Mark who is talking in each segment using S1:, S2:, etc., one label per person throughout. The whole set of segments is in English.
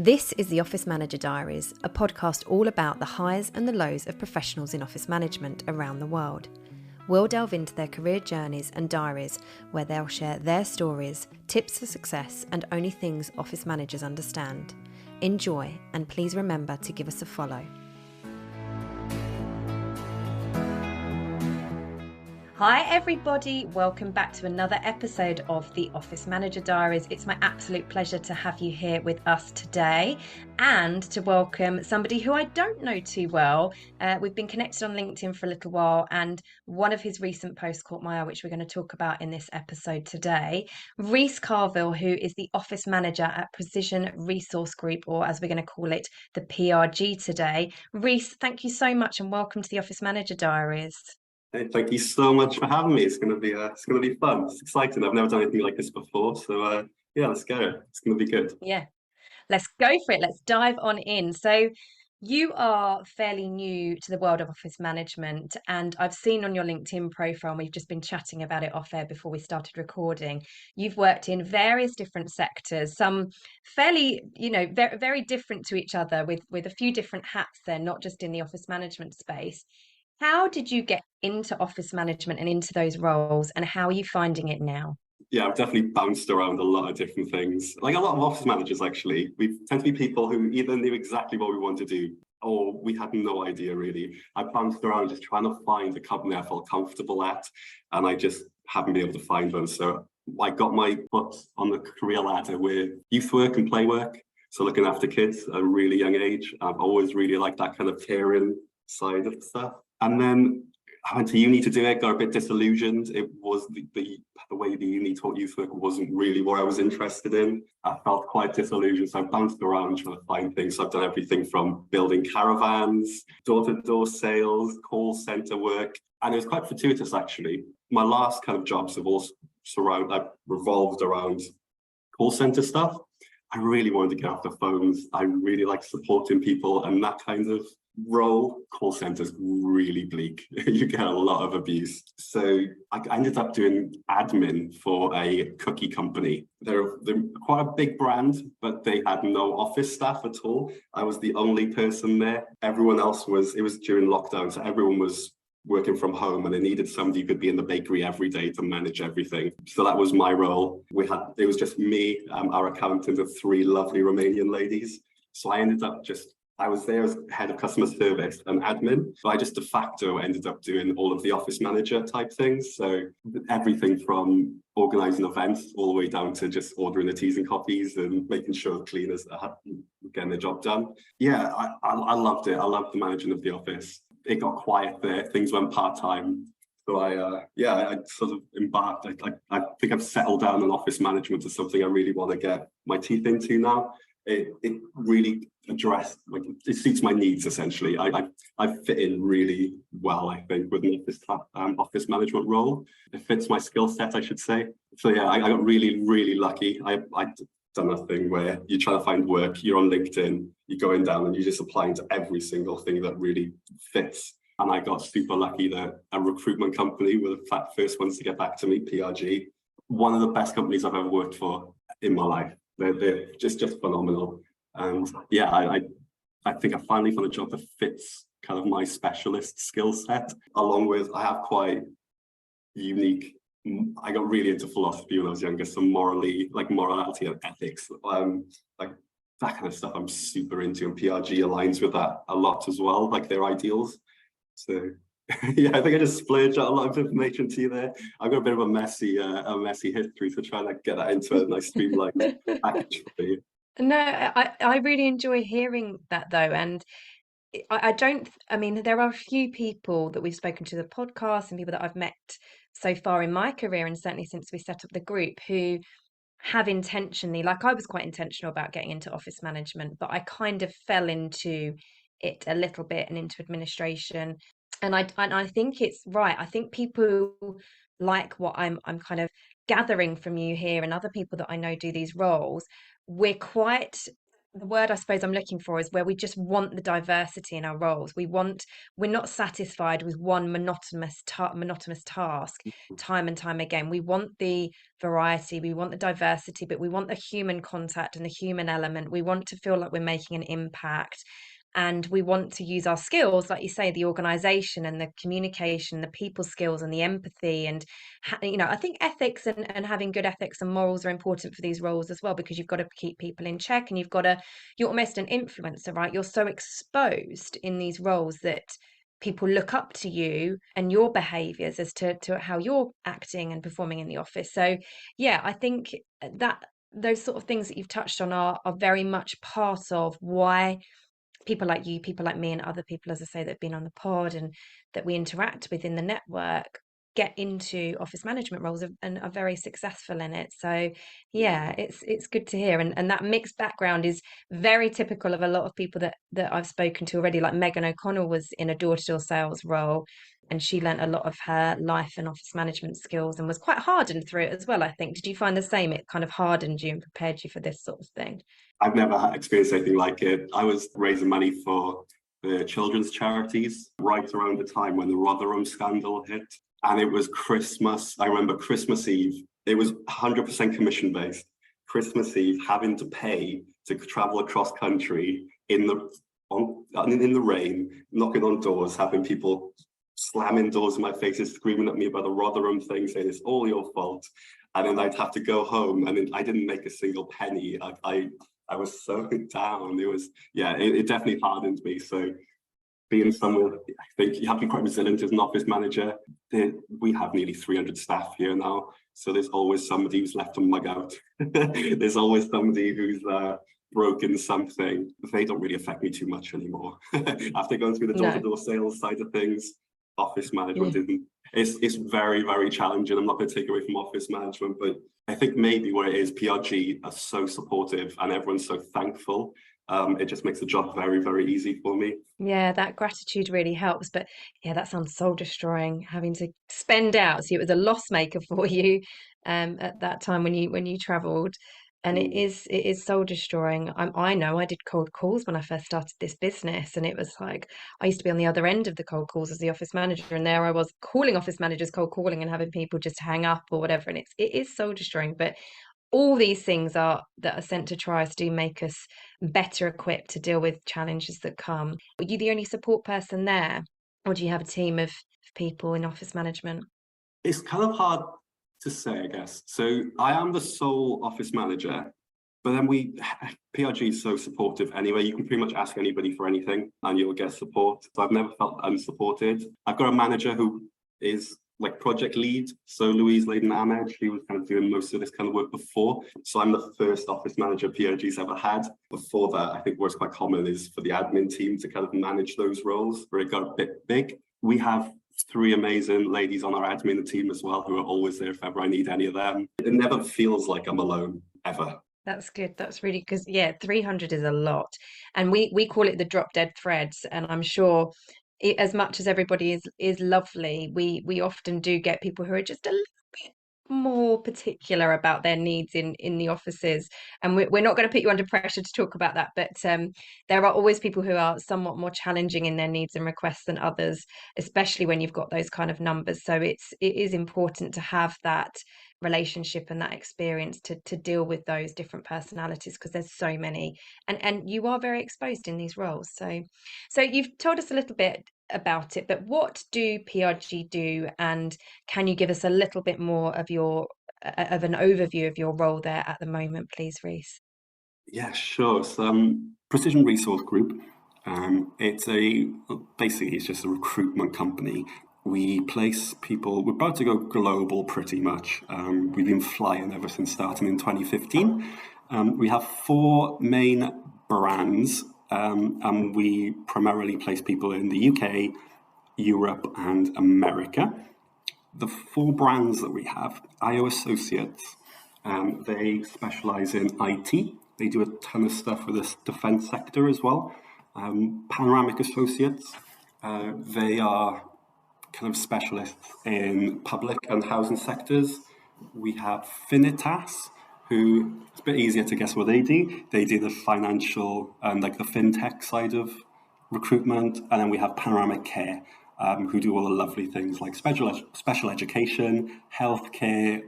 S1: This is the Office Manager Diaries, a podcast all about the highs and the lows of professionals in office management around the world. We'll delve into their career journeys and diaries where they'll share their stories, tips for success, and only things office managers understand. Enjoy, and please remember to give us a follow. Hi everybody, welcome back to another episode of the Office Manager Diaries. It's my absolute pleasure to have you here with us today and to welcome somebody who I don't know too well. We've been connected on LinkedIn for a little while, and one of his recent posts caught my eye, which we're going to talk about in this episode today. Rhys Carvill, who is the Office Manager at Precision Resource Group, or as we're going to call it, the PRG today. Rhys, thank you so much and welcome to the Office Manager Diaries.
S2: Hey, thank you so much for having me. It's gonna be fun. It's exciting. I've never done anything like this before, so yeah, let's go. It's gonna be good.
S1: Yeah, let's go for it. Let's dive on in. So you are fairly new to the world of office management, and I've seen on your LinkedIn profile, and we've just been chatting about it off air before we started recording, you've worked in various different sectors, some fairly, very, very different to each other with a few different hats there, not just in the office management space. How did you get into office management and into those roles, and how are you finding it now?
S2: Yeah, I've definitely bounced around a lot of different things. Like a lot of office managers, actually, we tend to be people who either knew exactly what we want to do, or we had no idea really. I bounced around just trying to find a company I felt comfortable at, and I just haven't been able to find one. So I got my foot on the career ladder with youth work and play work. So looking after kids at a really young age. I've always really liked that kind of caring side of stuff. And then I went to uni to do it, got a bit disillusioned. It was the way the uni taught youth work wasn't really what I was interested in. I felt quite disillusioned, so I bounced around trying to find things. So I've done everything from building caravans, door-to-door sales, call center work. And it was quite fortuitous, actually. My last kind of jobs have all revolved around call center stuff. I really wanted to get off the phones. I really like supporting people, and that kind of role. Call centers really bleak. You get a lot of abuse. So I ended up doing admin for a cookie company. They're quite a big brand, but they had no office staff at all. I was the only person there. Everyone else it was during lockdown, so everyone was working from home, and they needed somebody who could be in the bakery every day to manage everything. So that was my role. It was just me, our accountant, and three lovely Romanian ladies. So I was there as head of customer service and admin, but I just de facto ended up doing all of the office manager type things. So everything from organising events all the way down to just ordering the teas and coffees and making sure cleaners are getting their job done. Yeah, I loved it. I loved the managing of the office. It got quiet there. Things went part-time. So I sort of embarked. I think I've settled down on office management as something I really want to get my teeth into now. It really it suits my needs, essentially. I fit in really well, I think, with an office management role. It fits my skill set, I should say. So yeah, I got really, really lucky. I done a thing where you try to find work, you're on LinkedIn, you're going down and you're just applying to every single thing that really fits. And I got super lucky that a recruitment company were the first ones to get back to me, PRG. One of the best companies I've ever worked for in my life. They're just phenomenal. And yeah, I think I finally found a job that fits kind of my specialist skill set, along with I have quite unique. I got really into philosophy when I was younger, so morality and ethics, like that kind of stuff I'm super into, and PRG aligns with that a lot as well, like their ideals. So yeah, I think I just splurged out a lot of information to you there. I've got a bit of a messy history, so trying to get that into a nice streamlined package for you.
S1: No, I really enjoy hearing that though. And there are a few people that we've spoken to the podcast and people that I've met so far in my career, and certainly since we set up the group, who have intentionally, like I was quite intentional about getting into office management, but I kind of fell into it a little bit and into administration. And I think it's right. I think people like what I'm kind of gathering from you here, and other people that I know do these roles. We're quite the word I suppose I'm looking for is where we just want the diversity in our roles. We're not satisfied with one monotonous task time and time again. We want the variety, we want the diversity, but we want the human contact and the human element. We want to feel like we're making an impact. And we want to use our skills, like you say, the organization and the communication, the people skills and the empathy. And, I think ethics and having good ethics and morals are important for these roles as well, because you've got to keep people in check and you're almost an influencer, right? You're so exposed in these roles that people look up to you and your behaviors as to how you're acting and performing in the office. So, yeah, I think that those sort of things that you've touched on are very much part of why people like you, people like me, and other people, as I say, that have been on the pod and that we interact with in the network get into office management roles and are very successful in it. So yeah, it's good to hear. And that mixed background is very typical of a lot of people that I've spoken to already. Like Megan O'Connell was in a door-to-door sales role, and she learnt a lot of her life and office management skills and was quite hardened through it as well, I think. Did you find the same? It kind of hardened you and prepared you for this sort of thing?
S2: I've never experienced anything like it. I was raising money for the children's charities right around the time when the Rotherham scandal hit. And it was Christmas. I remember Christmas Eve. It was 100% commission based. Christmas Eve, having to pay to travel across country in the rain, knocking on doors, having people slamming doors in my faces, screaming at me about the Rotherham thing, saying it's all your fault. And then I'd have to go home, and then I didn't make a single penny. I was so down. It definitely hardened me. So being somewhere, I think you have to be quite resilient as an office manager. We have nearly 300 staff here now. So there's always somebody who's left a mug out. There's always somebody who's broken something. They don't really affect me too much anymore. After going through the door-to-door sales side of things, office management isn't. It's very, very challenging. I'm not going to take away from office management, but I think maybe where it is, PRG are so supportive and everyone's so thankful. It just makes the job very, very easy for me.
S1: Yeah, that gratitude really helps. But yeah, that sounds soul destroying, having to spend out. So it was a loss maker for you at that time when you traveled. And it is soul destroying. I know I did cold calls when I first started this business, and it was like I used to be on the other end of the cold calls as the office manager, and there I was calling office managers, cold calling and having people just hang up or whatever. And it is soul destroying. But all these things that are sent to try us do make us better equipped to deal with challenges that come. Are you the only support person there, or do you have a team of people in office management?
S2: It's kind of hard to say, I guess. So I am the sole office manager, but then PRG is so supportive anyway. You can pretty much ask anybody for anything and you'll get support. So I've never felt unsupported. I've got a manager who is like project lead. So Louise Layden Ahmed, she was kind of doing most of this kind of work before. So I'm the first office manager PRG's ever had. Before that, I think what's quite common is for the admin team to kind of manage those roles, where it got a bit big. We have 3 amazing ladies on our admin team as well, who are always there if ever I need any of them. It never feels like I'm alone, ever.
S1: That's good. That's really, because yeah, 300 is a lot. And we call it the drop dead threads. And I'm sure as much as everybody is lovely, we often do get people who are just a little bit more particular about their needs in the offices. And we're not going to put you under pressure to talk about that, but there are always people who are somewhat more challenging in their needs and requests than others, especially when you've got those kind of numbers. So it is important to have that relationship and that experience to deal with those different personalities, because there's so many, and you are very exposed in these roles. So you've told us a little bit about it, but what do PRG do, and can you give us a little bit more of an overview of your role there at the moment, please, Rhys?
S2: Yeah, sure. So, Precision Resource Group. Basically it's just a recruitment company. We place people. We're about to go global, pretty much. We've been flying ever since starting in 2015. We have 4 main brands, and we primarily place people in the UK, Europe, and America. The 4 brands that we have, IO Associates, they specialize in IT. They do a ton of stuff with the defense sector as well. Panoramic Associates, they are kind of specialists in public and housing sectors. We have Finitas, who it's a bit easier to guess what they do. They do the financial and like the fintech side of recruitment, and then we have Panoramic Care, who do all the lovely things like special education, healthcare,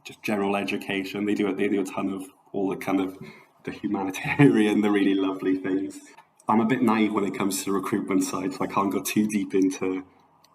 S2: just general education. They do a ton of all the kind of the humanitarian, the really lovely things. I'm a bit naive when it comes to the recruitment side, so I can't go too deep into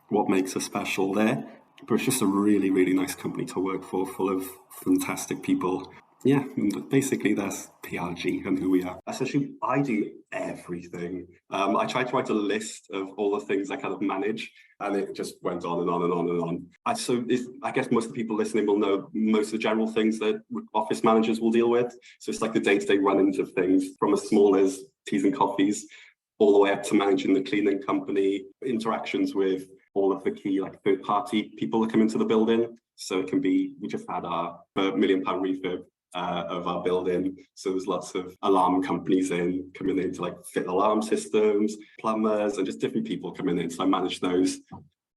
S2: what makes us special there. But it's just a really, really nice company to work for, full of fantastic people. Yeah, basically that's PRG and who we are. Essentially, I do everything. I tried to write a list of all the things I kind of manage, and it just went on and on and on and on. I guess most of the people listening will know most of the general things that office managers will deal with. So it's like the day-to-day run-ins of things, from as small as teas and coffees, all the way up to managing the cleaning company, interactions with all of the key like third-party people that come into the building. So it can be, we just had our £1 million refurb of our building. So there's lots of alarm companies coming in to like fit alarm systems, plumbers, and just different people coming in. So I manage those.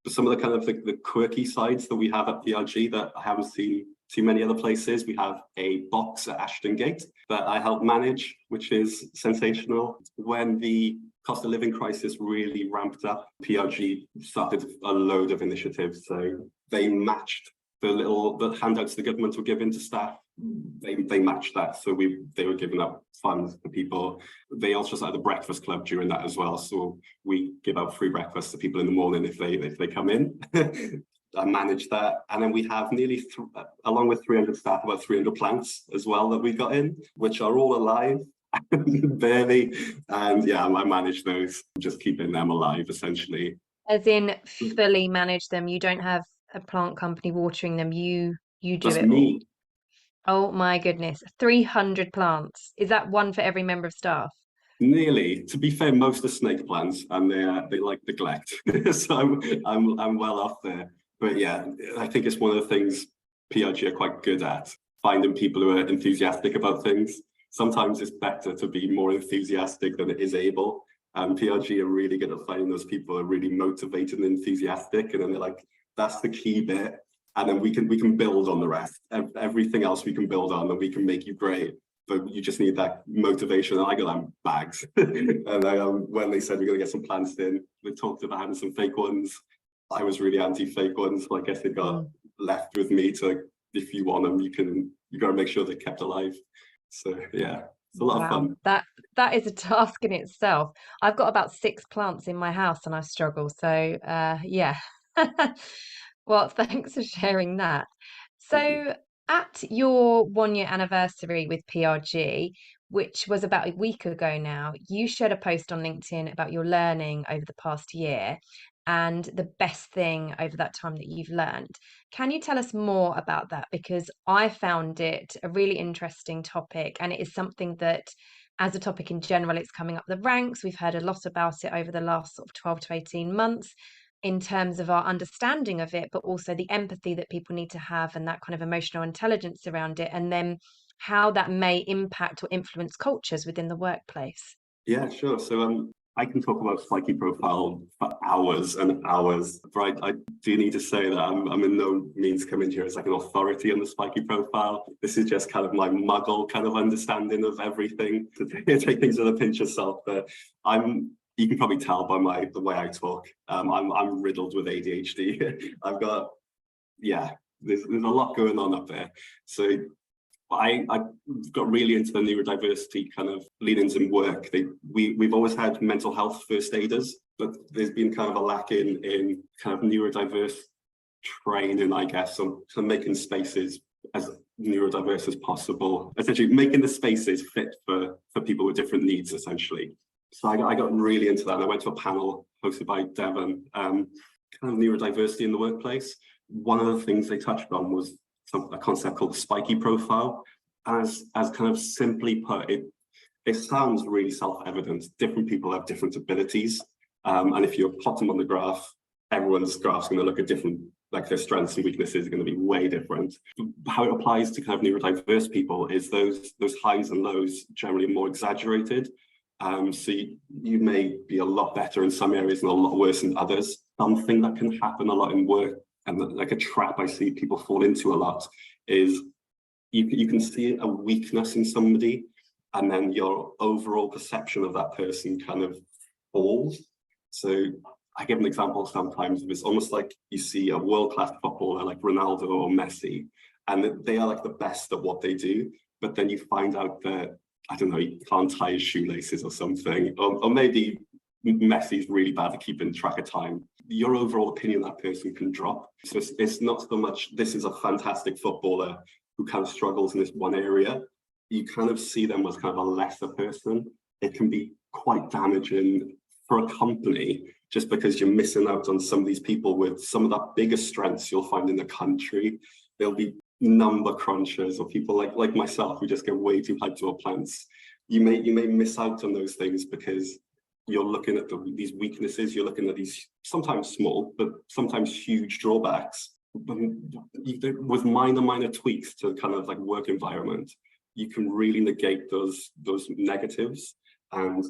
S2: But some of the kind of the quirky sides that we have at PRG that I haven't seen too many other places. We have a box at Ashton Gate that I help manage, which is sensational. When the cost of living crisis really ramped up, PRG started a load of initiatives. So they matched the handouts the government were giving to staff. They matched that. So they were giving out funds to people. They also started a breakfast club during that as well. So we give out free breakfast to people in the morning if they come in. I manage that. And then we have along with 300 staff, about 300 plants as well that we got in, which are all alive. Barely. And yeah, I manage those, just keeping them alive essentially.
S1: As in fully manage them. You don't have a plant company watering them. You do
S2: That's
S1: it all.
S2: me.
S1: Oh my goodness. 300 plants. Is that one for every member of staff?
S2: Nearly. To be fair, most are snake plants, and they like neglect. So I'm well off there. But yeah, I think it's one of the things PRG are quite good at, finding people who are enthusiastic about things. Sometimes it's better to be more enthusiastic than it is able. And PRG are really good at finding those people who are really motivated and enthusiastic. And then they're like, that's the key bit. And then we can build on the rest. Everything else we can build on, and we can make you great. But you just need that motivation. And I got them bags. And when they said we're going to get some plants in, we talked about having some fake ones. I was really anti-fake ones. So I guess they got left with me to, if you want them, you got to make sure they're kept alive. So yeah, it's a lot of fun.
S1: That is a task in itself. I've got about 6 plants in my house and I struggle. So yeah. Well, thanks for sharing that. So at your 1 year anniversary with PRG, which was about a week ago now, you shared a post on LinkedIn about your learning over the past year and the best thing over that time that you've learned. Can you tell us more about that? Because I found it a really interesting topic, and it is something that, as a topic in general, it's coming up the ranks. We've heard a lot about it over the last sort of 12 to 18 months in terms of our understanding of it, but also the empathy that people need to have and that kind of emotional intelligence around it, and then how that may impact or influence cultures within the workplace.
S2: Yeah, sure. So I can talk about spiky profile for hours and hours, but I do need to say that I'm in no means coming here as like an authority on the spiky profile. This is just kind of my muggle kind of understanding of everything, to take things with a pinch of salt. But you can probably tell by the way I talk. I'm riddled with ADHD. There's a lot going on up there. So I got really into the neurodiversity kind of leanings in work. We've always had mental health first aiders, but there's been kind of a lack in kind of neurodiverse training, I guess, on making spaces as neurodiverse as possible. Essentially, making the spaces fit for people with different needs, essentially. So I got really into that. I went to a panel hosted by Devon, kind of neurodiversity in the workplace. One of the things they touched on was a concept called the spiky profile. As kind of simply put, it sounds really self-evident. Different people have different abilities. And if you plot them on the graph, everyone's graph's going to look at different, like their strengths and weaknesses are going to be way different. How it applies to kind of neurodiverse people is those highs and lows generally more exaggerated. So you may be a lot better in some areas and a lot worse in others. Something that can happen a lot in work, and like a trap I see people fall into a lot, is you can see a weakness in somebody, and then your overall perception of that person kind of falls. So I give an example sometimes. It's almost like you see a world-class footballer like Ronaldo or Messi, and they are like the best at what they do. But then you find out that, I don't know, he can't tie his shoelaces or something, or maybe Messi's really bad at keeping track of time. Your overall opinion of that person can drop. So it's not so much, this is a fantastic footballer who kind of struggles in this one area. You kind of see them as kind of a lesser person. It can be quite damaging for a company, just because you're missing out on some of these people with some of the biggest strengths you'll find in the country. There'll be number crunchers or people like myself who just get way too hyped to our plants. You may miss out on those things because you're looking at these weaknesses. You're looking at these sometimes small but sometimes huge drawbacks. But with minor tweaks to kind of like work environment, you can really negate those negatives and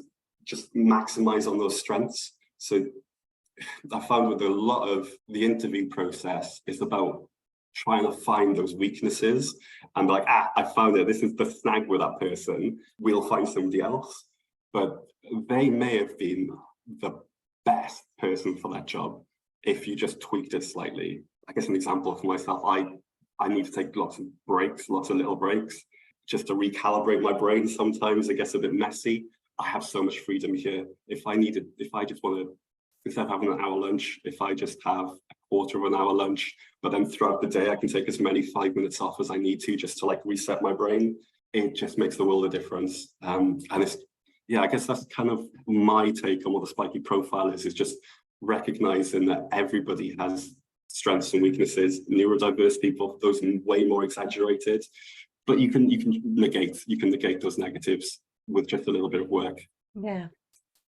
S2: just maximize on those strengths. So I found with a lot of the interview process is about trying to find those weaknesses and like, I found it, this is the snag with that person, we'll find somebody else. But they may have been the best person for that job if you just tweaked it slightly. I guess an example for myself, I need to take lots of breaks, lots of little breaks, just to recalibrate my brain. Sometimes it gets a bit messy. I have so much freedom here. If I just want to, instead of having an hour lunch, if I just have a quarter of an hour lunch, but then throughout the day, I can take as many 5 minutes off as I need to just to like reset my brain. It just makes the world a difference. And it's, yeah, I guess that's kind of my take on what the spiky profile is just recognizing that everybody has strengths and weaknesses. Neurodiverse people, those are way more exaggerated, but you can negate those negatives with just a little bit of work.
S1: Yeah.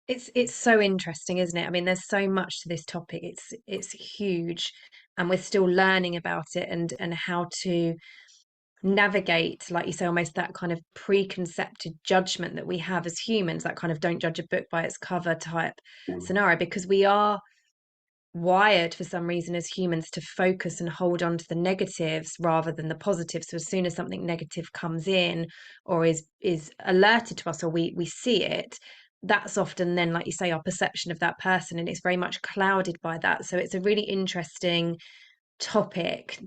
S1: It's so interesting, isn't it? I mean, there's so much to this topic. It's huge, and we're still learning about it and how to navigate, like you say, almost that kind of preconcepted judgment that we have as humans, that kind of don't judge a book by its cover type scenario, because we are wired for some reason as humans to focus and hold on to the negatives rather than the positives. So as soon as something negative comes in or is alerted to us, or we see it, that's often then, like you say, our perception of that person, and it's very much clouded by that. So it's a really interesting topic,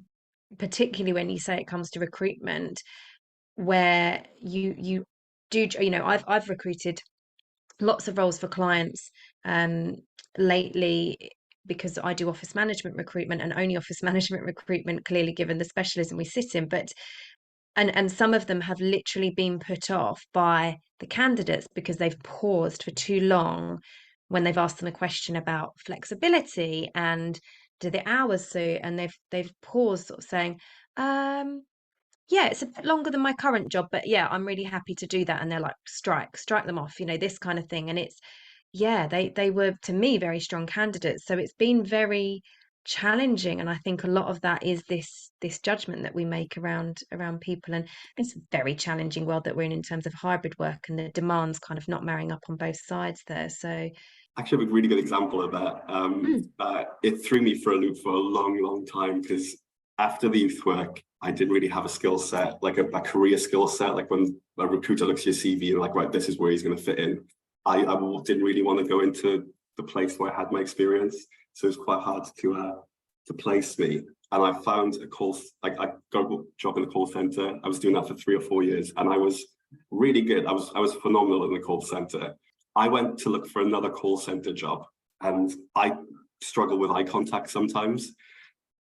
S1: particularly when you say it comes to recruitment, where you do, you know, I've recruited lots of roles for clients lately, because I do office management recruitment, and only office management recruitment, clearly, given the specialism we sit in. But and some of them have literally been put off by the candidates because they've paused for too long when they've asked them a question about flexibility and do the hours suit, and they've paused, sort of saying, yeah, it's a bit longer than my current job, but yeah, I'm really happy to do that. And they're like, strike them off, you know, this kind of thing. And it's, yeah, they were, to me, very strong candidates. So it's been very challenging, and I think a lot of that is this judgment that we make around people. And it's a very challenging world that we're in terms of hybrid work, and the demands kind of not marrying up on both sides there. So
S2: Actually, a really good example of that. It threw me for a loop for a long time, because after the youth work, I didn't really have a skill set, like a career skill set. Like when a recruiter looks at your CV and like, right, this is where he's going to fit in. I didn't really want to go into the place where I had my experience, so it was quite hard to place me. And I found I got a job in the call center. I was doing that for 3 or 4 years, and I was really good. I was phenomenal in the call center. I went to look for another call center job, and I struggle with eye contact sometimes.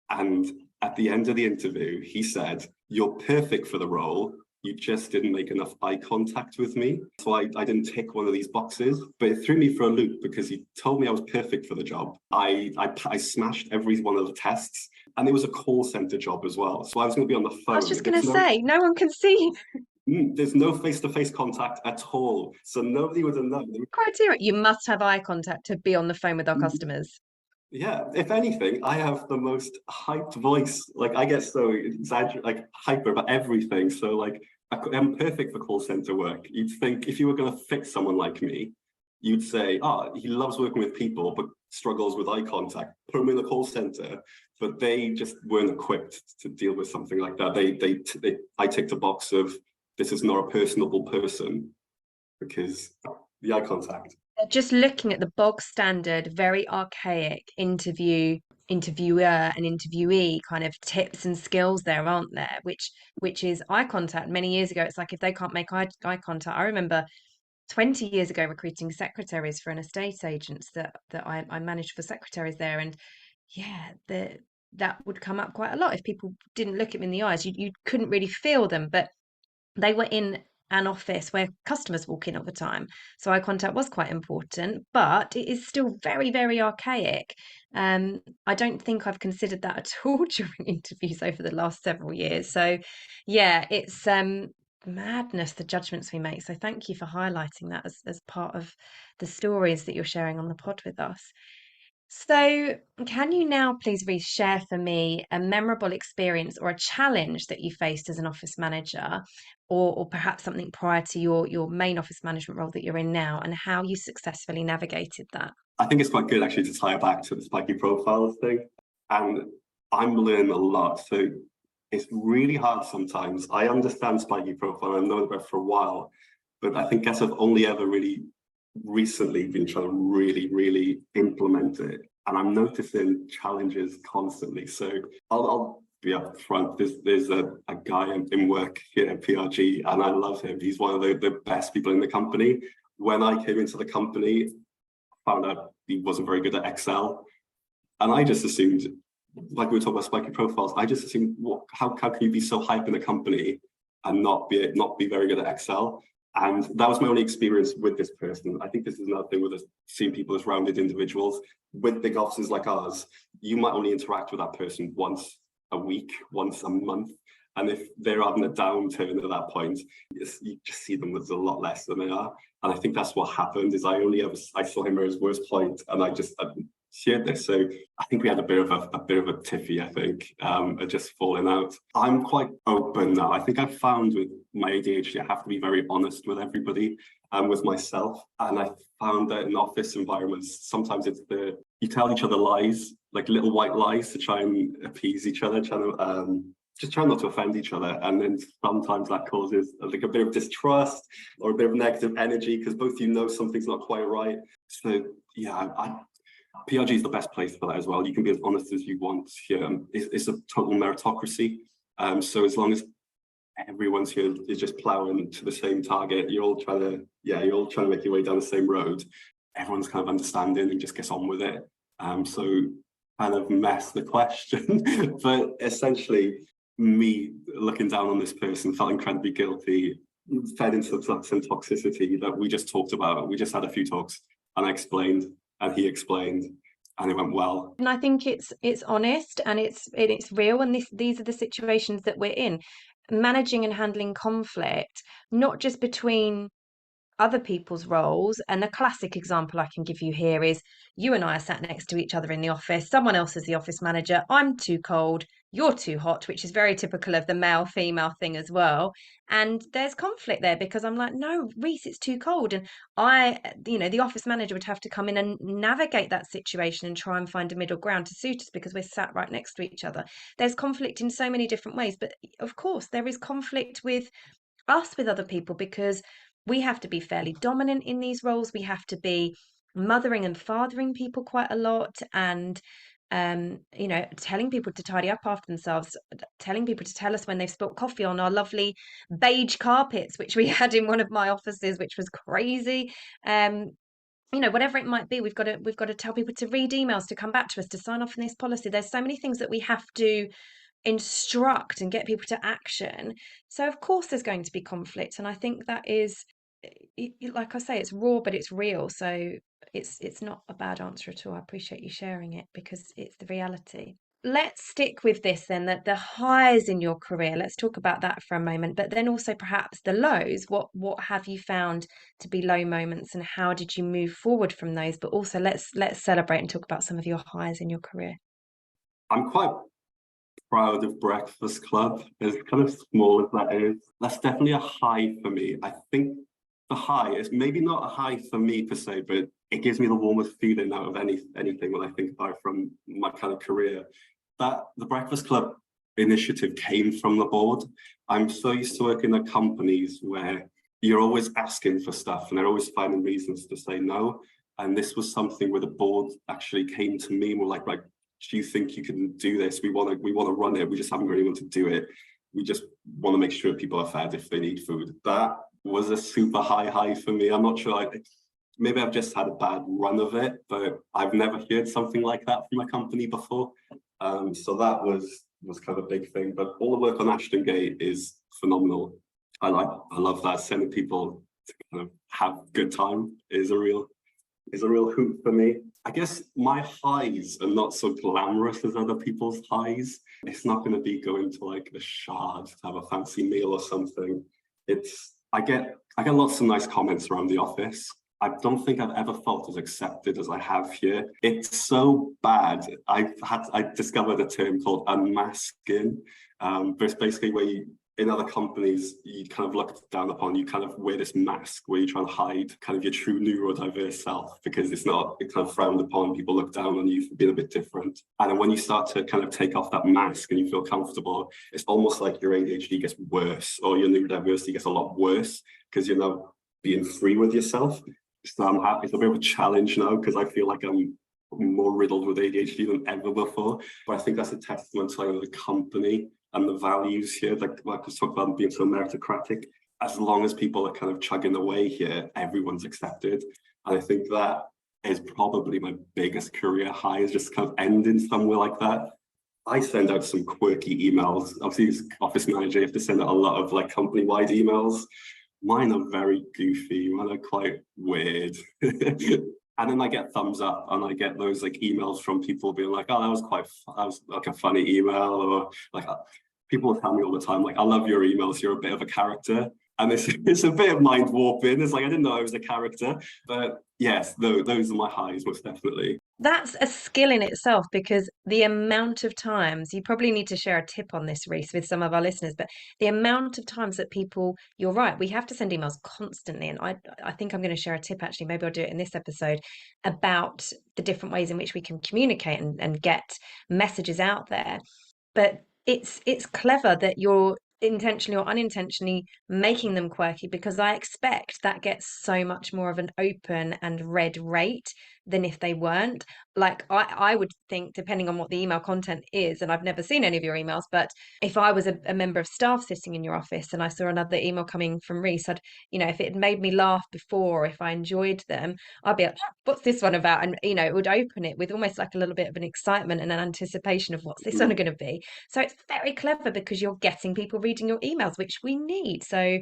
S2: And at the end of the interview, he said, "You're perfect for the role. You just didn't make enough eye contact with me." So I didn't tick one of these boxes, but it threw me for a loop because he told me I was perfect for the job. I smashed every one of the tests, and it was a call center job as well. So I was going to be on the phone.
S1: I was just going to say, no one can see.
S2: There's no face-to-face contact at all. So nobody would have known.
S1: Criteria. You must have eye contact to be on the phone with our customers.
S2: Yeah, if anything, I have the most hyped voice. Like I get so like hyper about everything. So like I'm perfect for call center work. You'd think if you were going to fix someone like me, you'd say, oh, he loves working with people, but struggles with eye contact. Put him in a call center. But they just weren't equipped to deal with something like that. I ticked a box of, this is not a personable person because the eye contact.
S1: Just looking at the bog standard, very archaic interviewer and interviewee kind of tips and skills there, aren't there? Which is eye contact. Many years ago, it's like if they can't make eye contact. I remember 20 years ago recruiting secretaries for an estate agents that I managed for secretaries there, and yeah, that would come up quite a lot if people didn't look at them in the eyes. You couldn't really feel them, but they were in an office where customers walk in all the time. So eye contact was quite important, but it is still very, very archaic. I don't think I've considered that at all during interviews over the last several years. So yeah, it's madness, the judgments we make. So thank you for highlighting that as part of the stories that you're sharing on the pod with us. So, can you now please, Rhys, share for me a memorable experience or a challenge that you faced as an office manager, or perhaps something prior to your main office management role that you're in now, and how you successfully navigated that?
S2: I think it's quite good actually to tie it back to the spiky profiles thing. And I'm learning a lot. So it's really hard sometimes. I understand spiky profile, I've known about it for a while, but I think I've only ever really recently been trying to really implement it. And I'm noticing challenges constantly. So I'll be up front. There's a guy in work here at PRG, and I love him. He's one of the best people in the company. When I came into the company, found out he wasn't very good at Excel. And I just assumed, like we were talking about spiky profiles, I just assumed, how can you be so hype in a company and not be very good at Excel? And that was my only experience with this person. I think this is another thing with us, seeing people as rounded individuals. With big offices like ours, you might only interact with that person once a week, once a month. And if they're having a downturn at that point, you just see them as a lot less than they are. And I think that's what happened, is I saw him at his worst point, and I shared this. So I think we had a bit of a tiffy, I think, just falling out. I'm quite open now. I think I've found with my ADHD, I have to be very honest with everybody and with myself. And I found that in office environments, sometimes it's you tell each other lies, like little white lies to try and appease each other, just try not to offend each other. And then sometimes that causes like a bit of distrust or a bit of negative energy because both you know something's not quite right. So yeah, PRG is the best place for that as well. You can be as honest as you want here. It's a total meritocracy. So as long as everyone's here is just plowing to the same target, you're all trying to make your way down the same road. Everyone's kind of understanding and just gets on with it. So kind of mess the question, but essentially, me looking down on this person felt incredibly guilty, fed into some toxicity that we just talked about. We just had a few talks, and I explained, and he explained, and it went well.
S1: And I think it's honest and it's real, and these are the situations that we're in, managing and handling conflict, not just between other people's roles. And the classic example I can give you here is you and I are sat next to each other in the office. Someone else is the office manager. I'm too cold. You're too hot, which is very typical of the male female thing as well. And there's conflict there because I'm like, no, Rhys, it's too cold. And the office manager would have to come in and navigate that situation and try and find a middle ground to suit us because we're sat right next to each other. There's conflict in so many different ways. But of course, there is conflict with us with other people because we have to be fairly dominant in these roles. We have to be mothering and fathering people quite a lot, and telling people to tidy up after themselves, telling people to tell us when they've spilt coffee on our lovely beige carpets, which we had in one of my offices, which was crazy. Whatever it might be, we've got to tell people to read emails, to come back to us, to sign off on this policy. There's so many things that we have to instruct and get people to action. So of course there's going to be conflict, and I think that is, like I say, it's raw but it's real. So it's not a bad answer at all. I appreciate you sharing it because it's the reality. Let's stick with this then, that the highs in your career, let's talk about that for a moment, but then also perhaps the lows. What have you found to be low moments, and how did you move forward from those? But also let's celebrate and talk about some of your highs in your career.
S2: I'm quite proud of Breakfast Club, as kind of small as that is. That's definitely a high for me. I think the high is maybe not a high for me per se, but it gives me the warmest feeling out of anything when I think about it from my kind of career. That the Breakfast Club initiative came from the board. I'm so used to working at companies where you're always asking for stuff and they're always finding reasons to say no. And this was something where the board actually came to me and were like, right, do you think you can do this? We want to run it. We just haven't got anyone to do it. We just want to make sure people are fed if they need food. That was a super high for me. I'm not sure. Maybe I've just had a bad run of it, but I've never heard something like that from a company before. So that was kind of a big thing. But all the work on Ashton Gate is phenomenal. I love that. Sending people to kind of have a good time is a real hoot for me. I guess my highs are not so glamorous as other people's highs. It's not going to be going to like the Shard to have a fancy meal or something. I get lots of nice comments around the office. I don't think I've ever felt as accepted as I have here. It's so bad. I discovered a term called unmasking, but it's basically where in other companies, you kind of look down upon, you kind of wear this mask where you're trying to hide kind of your true neurodiverse self because it's kind of frowned upon. People look down on you for being a bit different. And then when you start to kind of take off that mask and you feel comfortable, it's almost like your ADHD gets worse or your neurodiversity gets a lot worse because you're now being free with yourself. So I'm happy. It's a bit of a challenge now because I feel like I'm more riddled with ADHD than ever before. But I think that's a testament to the company and the values here. Like I was talking about being so meritocratic. As long as people are kind of chugging away here, everyone's accepted. And I think that is probably my biggest career high, is just kind of ending somewhere like that. I send out some quirky emails. Obviously, as office manager, you have to send out a lot of like company-wide emails. Mine are very goofy. Mine are quite weird. And then I get thumbs up and I get those like emails from people being like, oh, that was like a funny email, or like people will tell me all the time, like, I love your emails, you're a bit of a character. And it's a bit of mind warping. It's like, I didn't know I was a character, but yes, those are my highs, most definitely.
S1: That's a skill in itself, because the amount of times, you probably need to share a tip on this, Rhys, with some of our listeners, but the amount of times that people, you're right, we have to send emails constantly. And I think I'm going to share a tip, actually, maybe I'll do it in this episode, about the different ways in which we can communicate and get messages out there. But it's clever that you're intentionally or unintentionally making them quirky, because I expect that gets so much more of an open and read rate than if they weren't. Like I would think, depending on what the email content is, and I've never seen any of your emails, but if I was a member of staff sitting in your office and I saw another email coming from Rhys, I'd, if it had made me laugh before, if I enjoyed them, I'd be like, what's this one about? And it would open it with almost like a little bit of an excitement and an anticipation of what's this one going to be. So it's very clever, because you're getting people reading your emails, which we need. So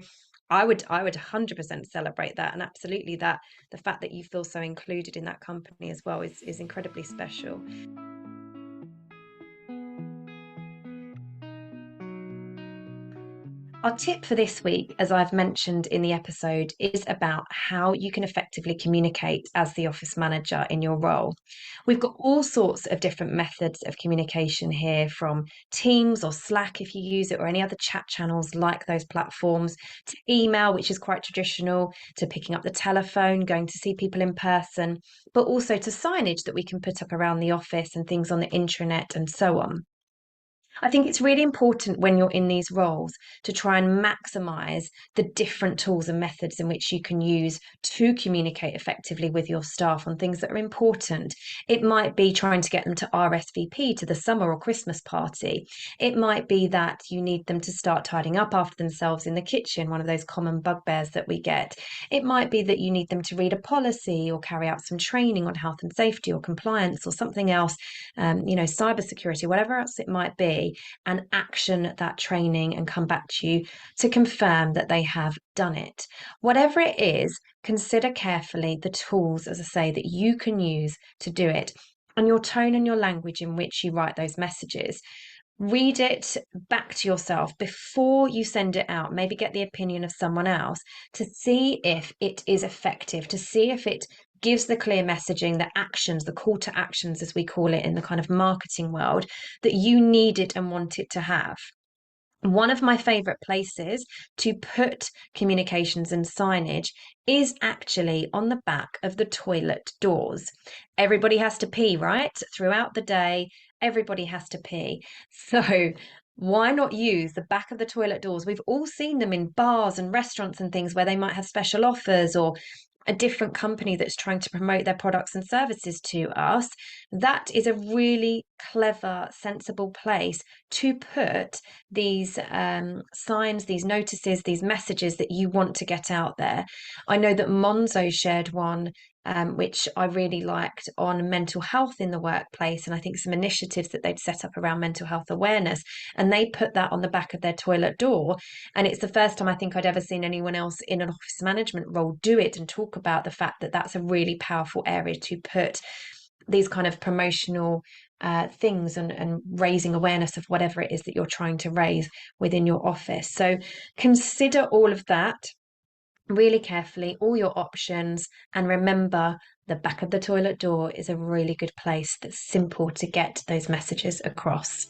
S1: I would 100% celebrate that, and absolutely that the fact that you feel so included in that company as well is incredibly special. Our tip for this week, as I've mentioned in the episode, is about how you can effectively communicate as the office manager in your role. We've got all sorts of different methods of communication here, from Teams or Slack if you use it, or any other chat channels like those platforms, to email, which is quite traditional, to picking up the telephone, going to see people in person, but also to signage that we can put up around the office and things on the intranet and so on. I think it's really important when you're in these roles to try and maximize the different tools and methods in which you can use to communicate effectively with your staff on things that are important. It might be trying to get them to RSVP to the summer or Christmas party. It might be that you need them to start tidying up after themselves in the kitchen, one of those common bugbears that we get. It might be that you need them to read a policy or carry out some training on health and safety or compliance or something else, cybersecurity, whatever else it might be, and action that training and come back to you to confirm that they have done it. Whatever it is, consider carefully the tools, as I say, that you can use to do it, and your tone and your language in which you write those messages. Read it back to yourself before you send it out. Maybe get the opinion of someone else to see if it is effective, to see if it gives the clear messaging, the actions, the call to actions, as we call it in the kind of marketing world, that you need it and want it to have. One of my favorite places to put communications and signage is actually on the back of the toilet doors. Everybody has to pee, right? Throughout the day, everybody has to pee. So why not use the back of the toilet doors? We've all seen them in bars and restaurants and things where they might have special offers, or a different company that's trying to promote their products and services to us. That is a really clever, sensible place to put these signs, these notices, these messages that you want to get out there. I know that Monzo shared one, which I really liked, on mental health in the workplace, and I think some initiatives that they'd set up around mental health awareness. And they put that on the back of their toilet door. And it's the first time I think I'd ever seen anyone else in an office management role do it and talk about the fact that that's a really powerful area to put these kind of promotional things, and raising awareness of whatever it is that you're trying to raise within your office. So consider all of that really carefully, all your options, and remember the back of the toilet door is a really good place that's simple to get those messages across.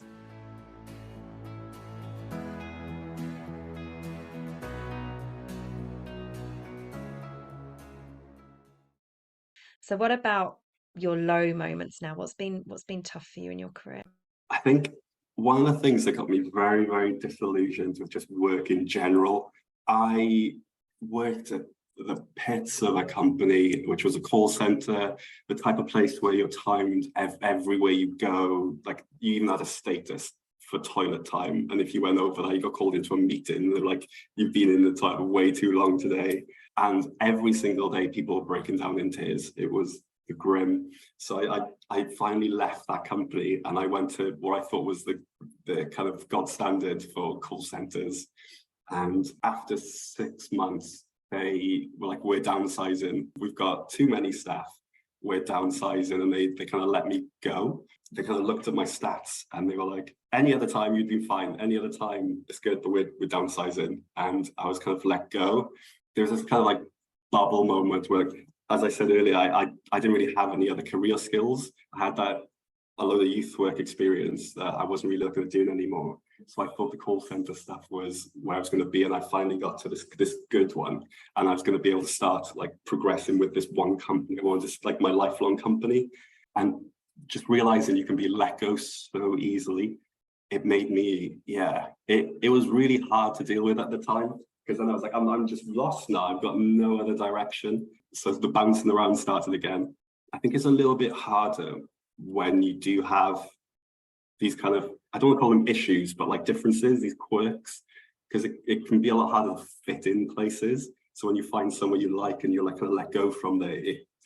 S1: So what about your low moments now? What's been tough for you in your career?
S2: I think one of the things that got me very, very disillusioned with just work in general, I worked at the pits of a company, which was a call center, the type of place where you're timed everywhere you go. Like, you even had a status for toilet time. And if you went over that, you got called into a meeting. They're like, you've been in the toilet way too long today. And every single day, people were breaking down in tears. It was grim. So I finally left that company, and I went to what I thought was the kind of gold standard for call centers. And after 6 months, they were like, we're downsizing. We've got too many staff. We're downsizing. And they kind of let me go. They kind of looked at my stats and they were like, any other time you'd been fine. Any other time it's good, but we're downsizing. And I was kind of let go. There was this kind of like bubble moment where, as I said earlier, I didn't really have any other career skills. I had that a lot of youth work experience that I wasn't really looking at doing anymore. So I thought the call center stuff was where I was going to be, and I finally got to this good one, and I was going to be able to start like progressing with this one company. I wanted this like my lifelong company, and just realizing you can be let go so easily, it made me, it was really hard to deal with at the time, because then I was like, I'm just lost now. I've got no other direction. So the bouncing around started again. I think it's a little bit harder when you do have these kind of, I don't want to call them issues, but like differences, these quirks, because it can be a lot harder to fit in places. So when you find someone you like and you're like kind of let go from there,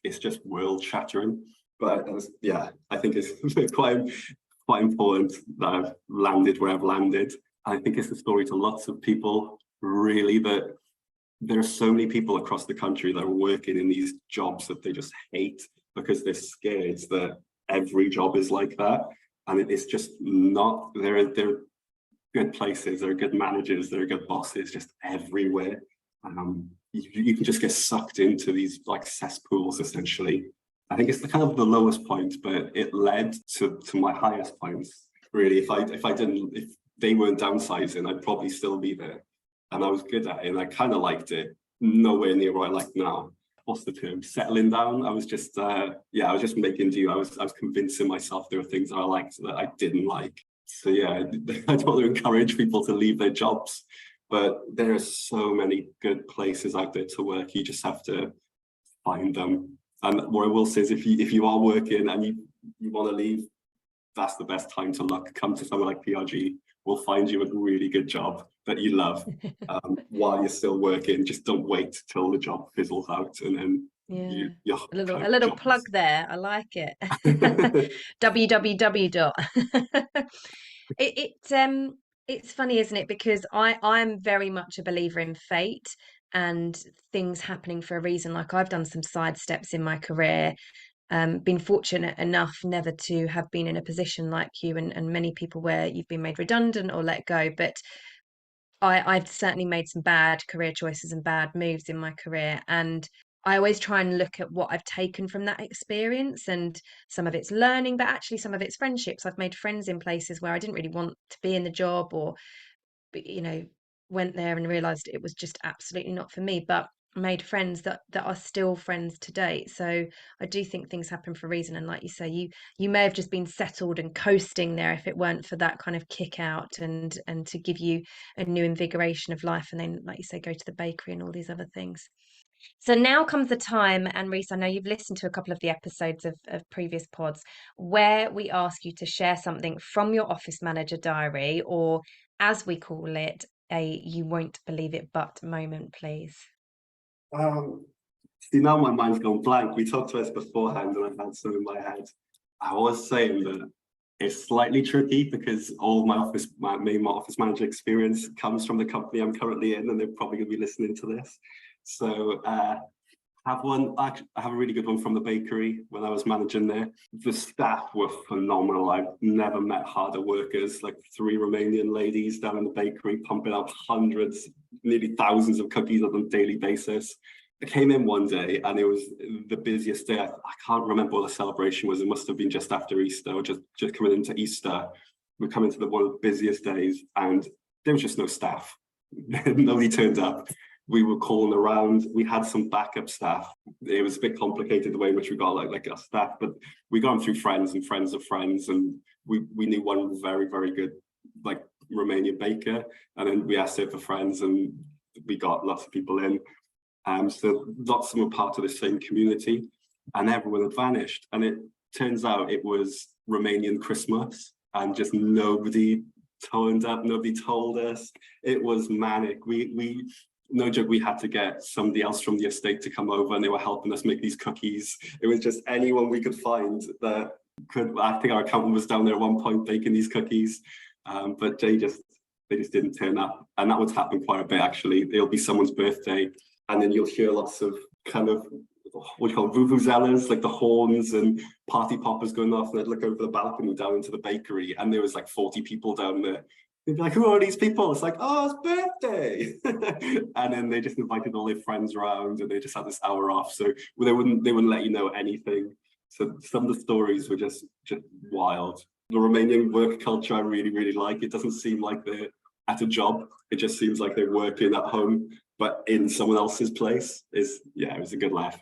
S2: it's just world shattering. But I think it's quite important that I've landed where I've landed. I think it's a story to lots of people, really, that there are so many people across the country that are working in these jobs that they just hate because they're scared that every job is like that. And it's just not. There are good places, there are good managers, there are good bosses just everywhere. You can just get sucked into these like cesspools, essentially. I think it's the kind of the lowest point, but it led to my highest points. Really, if they weren't downsizing, I'd probably still be there. And I was good at it, and I kind of liked it. Nowhere near what I like now. What's the term? Settling down. I was just I was just making do. I was convincing myself there were things that I liked that I didn't like. So yeah, I don't want to encourage people to leave their jobs, but there are so many good places out there to work. You just have to find them. And what I will say is, if you are working and you want to leave, that's the best time to look. Come to someone like PRG. We'll find you a really good job that you love while you're still working. Just don't wait till the job fizzles out, and then you're
S1: a little plug there. I like it. www dot. It's funny, isn't it? Because I'm very much a believer in fate and things happening for a reason. Like, I've done some side steps in my career. Been fortunate enough never to have been in a position like you and many people where you've been made redundant or let go. But I've certainly made some bad career choices and bad moves in my career. And I always try and look at what I've taken from that experience, and some of it's learning, but actually some of it's friendships. I've made friends in places where I didn't really want to be in the job, or went there and realized it was just absolutely not for me, but made friends that are still friends to date. So I do think things happen for a reason. And like you say, you may have just been settled and coasting there if it weren't for that kind of kick out and to give you a new invigoration of life. And then, like you say, go to the bakery and all these other things. So now comes the time, and Rhys, I know you've listened to a couple of the episodes of previous pods where we ask you to share something from your office manager diary, or as we call it, a you won't believe it but moment, please.
S2: Um, See, now my mind's gone blank. We talked about this beforehand, and I had some in my head. I was saying that it's slightly tricky because all my main office manager experience comes from the company I'm currently in, and they're probably going to be listening to this. So I have a really good one from the bakery when I was managing there. The staff were phenomenal. I've never met harder workers, like 3 Romanian ladies down in the bakery pumping out hundreds, nearly thousands of cookies on a daily basis. I came in one day and it was the busiest day. I can't remember what the celebration was. It must have been just after Easter or just coming into Easter. We're coming to one of the busiest days and there was just no staff. Nobody turned up. We were calling around. We had some backup staff. It was a bit complicated the way in which we got like our staff, but we got them through friends and friends of friends, and we knew one very, very good like Romanian baker, and then we asked her for friends, and we got lots of people in. So lots of them were part of the same community, and everyone had vanished. And it turns out it was Romanian Christmas, and just nobody turned up. Nobody told us. It was manic. We no joke, we had to get somebody else from the estate to come over, and they were helping us make these cookies. It was just anyone we could find that could. I think our accountant was down there at one point baking these cookies, but they just didn't turn up, and that would happen quite a bit actually. It'll be someone's birthday, and then you'll hear lots of kind of what you call vuvuzelas, like the horns and party poppers going off, and I'd look over the balcony down into the bakery, and there was like 40 people down there. They'd be like, who are these people? It's like, oh, it's birthday. And then they just invited all their friends around and they just had this hour off. So they wouldn't let you know anything. So some of the stories were just wild. The Romanian work culture I really, really like. It doesn't seem like they're at a job. It just seems like they're working at home, but in someone else's place. It was a good laugh.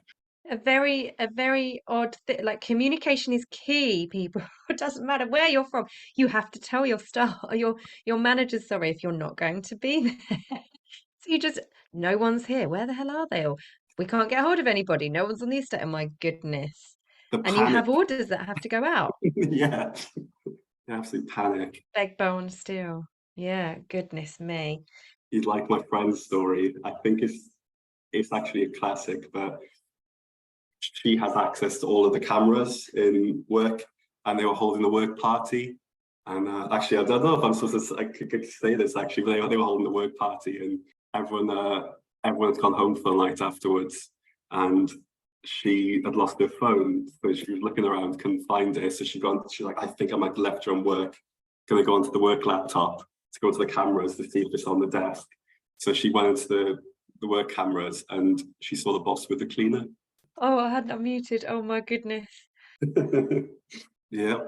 S1: A very odd thing. Like communication is key, people. It doesn't matter where you're from. You have to tell your staff or your managers, sorry, if you're not going to be there. So you just, no one's here. Where the hell are they? Or we can't get hold of anybody. No one's on the estate. Oh my goodness.
S2: The
S1: And you
S2: panic.
S1: have orders that have to go out.
S2: Yeah, absolute panic.
S1: Beg, bow, and steal. Yeah, goodness me.
S2: You'd like my friend's story. I think it's actually a classic, but she has access to all of the cameras in work, and they were holding a work party. And actually, I don't know if I'm supposed to I could say this actually, but they were holding a work party, and everyone had gone home for the night afterwards, and she had lost her phone, so she was looking around, couldn't find it. So she's like, I think I might have left her on work. Gonna go onto the work laptop to go to the cameras to see if it's on the desk. So she went into the work cameras and she saw the boss with the cleaner.
S1: Oh, I hadn't unmuted. Oh my goodness.
S2: Yeah.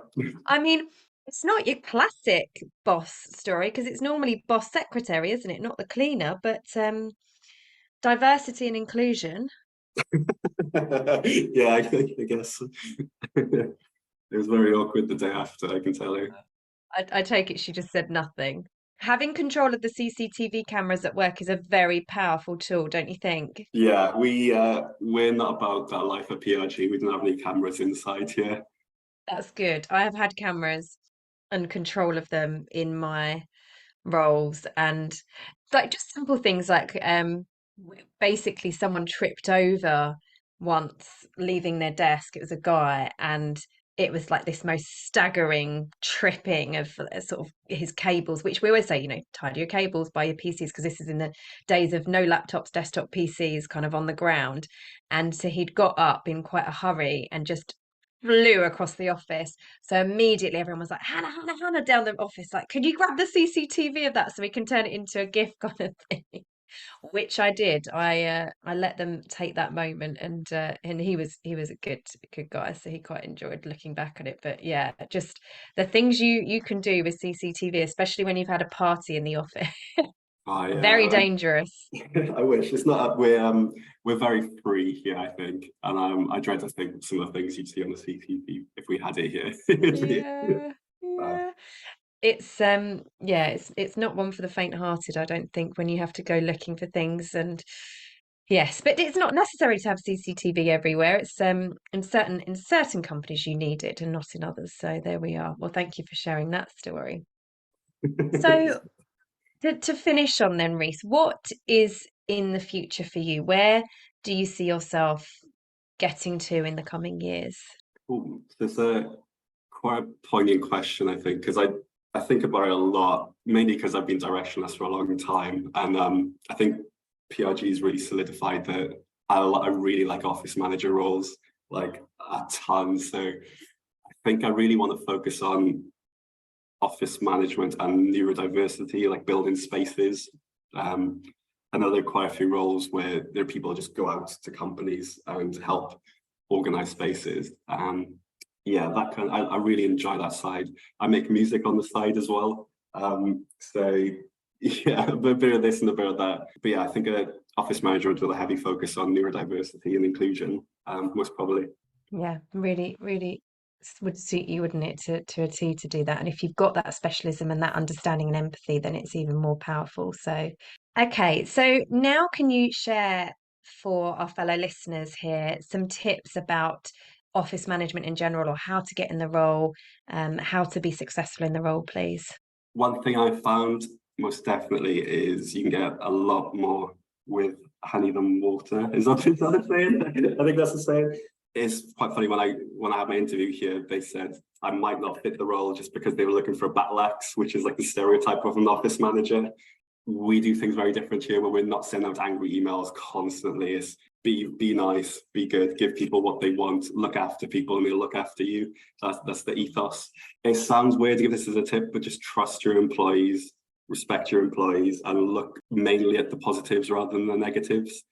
S1: I mean, it's not your classic boss story because it's normally boss secretary, isn't it? Not the cleaner, but diversity and inclusion.
S2: Yeah, I guess. It was very awkward the day after, I can tell you.
S1: I take it she just said nothing. Having control of the CCTV cameras at work is a very powerful tool, don't you think?
S2: Yeah, we're not about that life at PRG. We don't have any cameras inside here.
S1: That's good. I have had cameras and control of them in my roles, and like just simple things like basically someone tripped over once leaving their desk. It was a guy, and it was like this most staggering tripping of sort of his cables, which we always say, tidy your cables by your PCs, because this is in the days of no laptops, desktop PCs kind of on the ground. And so he'd got up in quite a hurry and just flew across the office. So immediately everyone was like, Hannah, Hannah, Hannah, down the office, like, could you grab the CCTV of that so we can turn it into a GIF kind of thing? Which I did. I let them take that moment, and he was a good guy, so he quite enjoyed looking back at it. But yeah, just the things you can do with CCTV, especially when you've had a party in the office.
S2: Oh
S1: Very
S2: yeah,
S1: dangerous.
S2: I wish it's not. We're very free here, I think, and I dread to think of some of the things you'd see on the CCTV if we had it here. It'd be
S1: Yeah,
S2: bad.
S1: yeah. Yeah, it's not one for the faint-hearted, I don't think, when you have to go looking for things. And yes, but it's not necessary to have CCTV everywhere. It's in certain companies you need it and not in others. So there we are. Well, thank you for sharing that story. So to finish on then, Rhys, what is in the future for you? Where do you see yourself getting to in the coming years?
S2: Ooh, there's a quite a poignant question, I think, because I think about it a lot, mainly because I've been directionless for a long time, and I think PRG has really solidified that I really like office manager roles, like a ton. So I think I really want to focus on office management and neurodiversity, like building spaces. Um, I know there are quite a few roles where there are people who just go out to companies and help organize spaces. Yeah, that kind of, I really enjoy that side. I make music on the side as well. So yeah, a bit of this and a bit of that. But yeah, I think a office manager with a heavy focus on neurodiversity and inclusion, most probably.
S1: Yeah, really, really would suit you, wouldn't it, to a T to do that? And if you've got that specialism and that understanding and empathy, then it's even more powerful. So, okay, so now can you share for our fellow listeners here some tips about office management in general, or how to get in the role, how to be successful in the role, please?
S2: One thing I found most definitely is you can get a lot more with honey than water. Is that a saying? I think that's the saying. It's quite funny when I had my interview here, they said I might not fit the role just because they were looking for a battle axe, which is like the stereotype of an office manager. We do things very different here where we're not sending out angry emails constantly. It's be nice, be good, give people what they want, look after people and they'll look after you. That's the ethos. It sounds weird to give this as a tip, but just trust your employees, respect your employees, and look mainly at the positives rather than the negatives.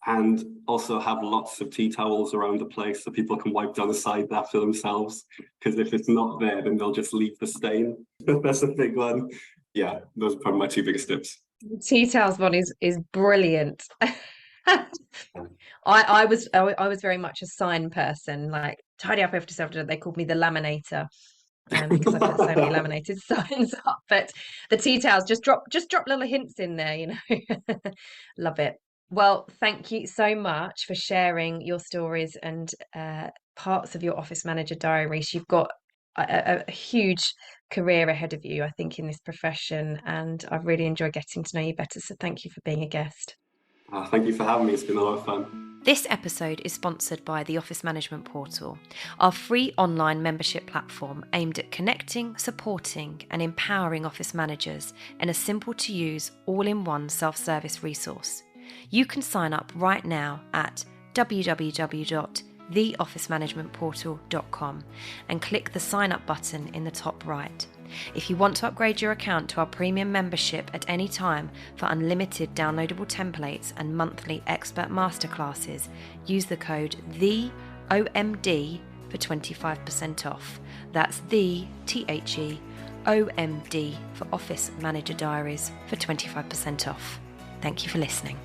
S2: And also have lots of tea towels around the place so people can wipe down the side after themselves. Because if it's not there, then they'll just leave the stain. That's a big one. Yeah, those are probably my two biggest tips.
S1: Tea towels one is brilliant. I was very much a sign person, like tidy up after yourself. They called me the laminator, because I put so many laminated signs up. But the tea towels just drop little hints in there, Love it. Well, thank you so much for sharing your stories and parts of your office manager diary. You've got a huge career ahead of you, I think, in this profession, and I've really enjoyed getting to know you better. So thank you for being a guest.
S2: Thank you for having me. It's been a lot of fun.
S3: This episode is sponsored by the Office Management Portal, our free online membership platform aimed at connecting, supporting, and empowering office managers in a simple to use, all in one self service resource. You can sign up right now at www.theofficemanagementportal.com and click the sign up button in the top right. If you want to upgrade your account to our premium membership at any time for unlimited downloadable templates and monthly expert masterclasses, use the code THEOMD for 25% off. That's the THEOMD for Office Manager Diaries for 25% off. Thank you for listening.